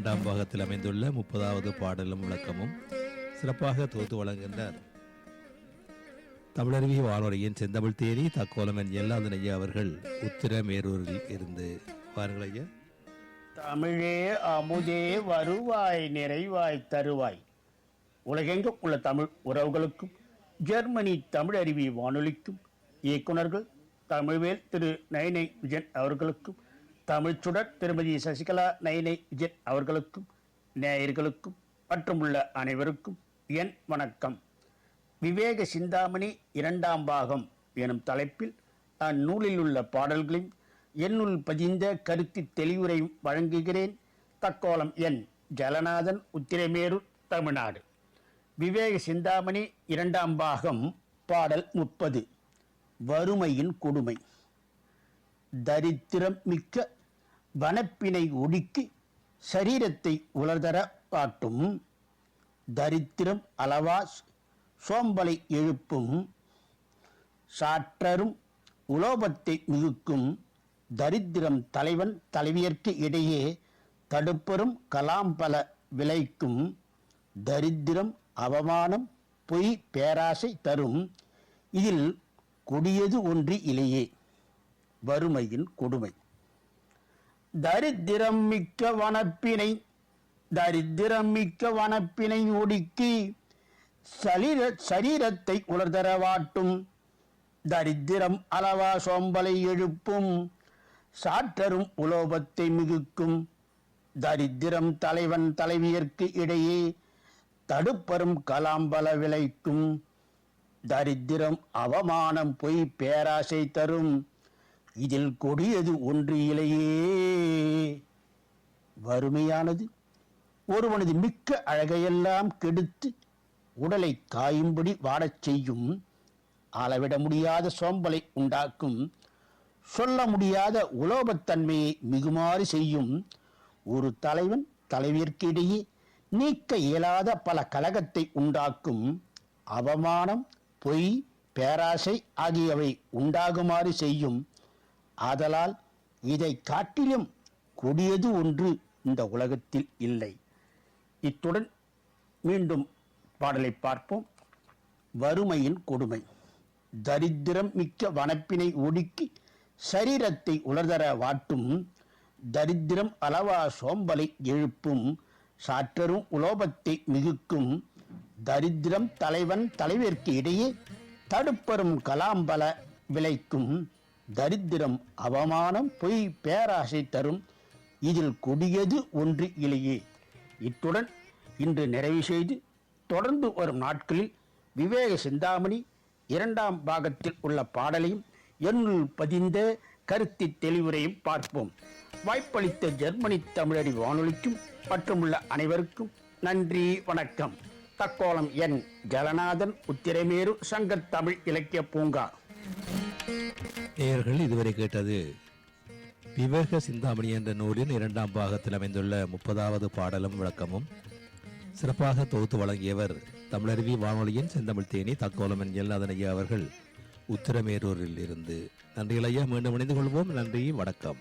இரண்டாம் பாகத்தில் அமைந்துள்ள 30வது பாடலும் விளக்கமும் சிறப்பாக தொகுத்து வழங்குகின்றார் தமிழருவி வானொலியின் செந்தமிழ் தேதி தக்கோலமன் எல்லாதன் ஐயா அவர்கள் உத்திரமேரூரில் இருந்து. பாருங்கள் ஐயா. தமிழே அமுதே வருவாய் நிறைவாய் தருவாய். உலகெங்கும் உள்ள தமிழ் உறவுகளுக்கும் ஜெர்மனி தமிழருவி வானொலிக்கும் இயக்குநர்கள் தமிழ்வேல் திரு நயினை விஜயன் அவர்களுக்கும் தமிழ்ச்சுடர் திருமதி சசிகலா நயினை விஜயன் அவர்களுக்கும் நேயர்களுக்கும் மற்றும் உள்ள அனைவருக்கும் என் வணக்கம். விவேக சிந்தாமணி இரண்டாம் பாகம் எனும் தலைப்பில் அந்நூலில் உள்ள பாடல்களையும் என்னுள் பதிந்த கருத்து தெளிவுரையும் வழங்குகிறேன். தக்கோலம் என் ஜலநாதன், உத்திரமேரூர், தமிழ்நாடு. விவேக சிந்தாமணி இரண்டாம் பாகம் பாடல் 30. வறுமையின் கொடுமை. தரித்திரம் மிக்க வனப்பினை ஒடுக்கி சரீரத்தை உலர்தர காட்டும். தரித்திரம் அளவா சோம்பலை எழுப்பும். சாற்றரும் உலோபத்தை மிகுக்கும். தரித்திரம் தலைவன் தலைவியர்க்கு இடையே தடுப்பரும் கலாம்பல விளைக்கும். தரித்திரம் அவமானம் பொய் பேராசை தரும். இதில் கொடியது ஒன்று இலையே. வறுமையின் கொடுமை. தரித்திரம் மிக்க வனப்பினை ஒடுக்கி சரீரத்தை உலர்தரவாட்டும். தரித்திரம் அளவா சோம்பலை எழுப்பும். சாற்றரும் உலோபத்தை மிகுக்கும். தரித்திரம் தலைவன் தலைவியர்க்கு இடையே தடுப்பரும் கலாம்பல விளைக்கும். தரித்திரம் அவமானம் பொய் பேராசை தரும். இதில் கொடியது ஒன்று இலையே. வறுமையானது ஒருவனது மிக்க அழகையெல்லாம் கெடுத்து உடலை காயும்படி வாடச் செய்யும். அளவிட முடியாத சோம்பலை உண்டாக்கும். சொல்ல முடியாத உலோபத்தன்மையை மிகுமாறு செய்யும். ஒரு தலைவன் தலைவிற்கு இடையே நீக்க இயலாத பல கலகத்தை உண்டாக்கும். அவமானம் பொய் பேராசை ஆகியவை உண்டாகுமாறு செய்யும். ஆதலால் இதை காட்டிலும் கொடியது ஒன்று இந்த உலகத்தில் இல்லை. இத்துடன் மீண்டும் பாடலை பார்ப்போம். வறுமையின் கொடுமை. தரித்திரம் மிக்க வனப்பினை ஒடுக்கி சரீரத்தை உலர்தர வாட்டும். தரித்திரம் அளவா சோம்பலை எழுப்பும். சாற்றரும் உலோபத்தை மிகுக்கும். தரித்திரம் தலைவன் தலைவிற்கு இடையே தடுப்பரும் கலாம்பல விளைக்கும். தரித்திரம் அவமானம் பொய் பேராசை தரும். இதில் கொடியது ஒன்று இலையே. இத்துடன் இன்று நிறைவு செய்து தொடர்ந்து வரும் நாட்களில் விவேக சிந்தாமணி இரண்டாம் பாகத்தில் உள்ள பாடலையும் என்னுள் பதிந்த கருத்து தெளிவுரையும் பார்ப்போம். வாய்ப்பளித்த ஜெர்மனி தமிழறி வானொலிக்கும் மற்றும் உள்ள அனைவருக்கும் நன்றி, வணக்கம். தக்கோலம் என் ஜலநாதன், உத்திரமேரு, சங்கர் தமிழ் இலக்கிய பூங்கா. நேயர்கள் இதுவரை கேட்டது விவேக சிந்தாமணி என்ற நூலின் இரண்டாம் பாகத்தில் அமைந்துள்ள 30வது பாடலும் விளக்கமும். சிறப்பாக தொகுத்து வழங்கியவர் தமிழருவி வானொலியின் செந்தமிழ் தேனி தக்கோலமன் எல்லாதன் ஐயா அவர்கள் உத்திரமேரூரில் இருந்து. நன்றிகள் ஐயா. மீண்டும் இணைந்து கொள்வோம். நன்றி, வணக்கம்.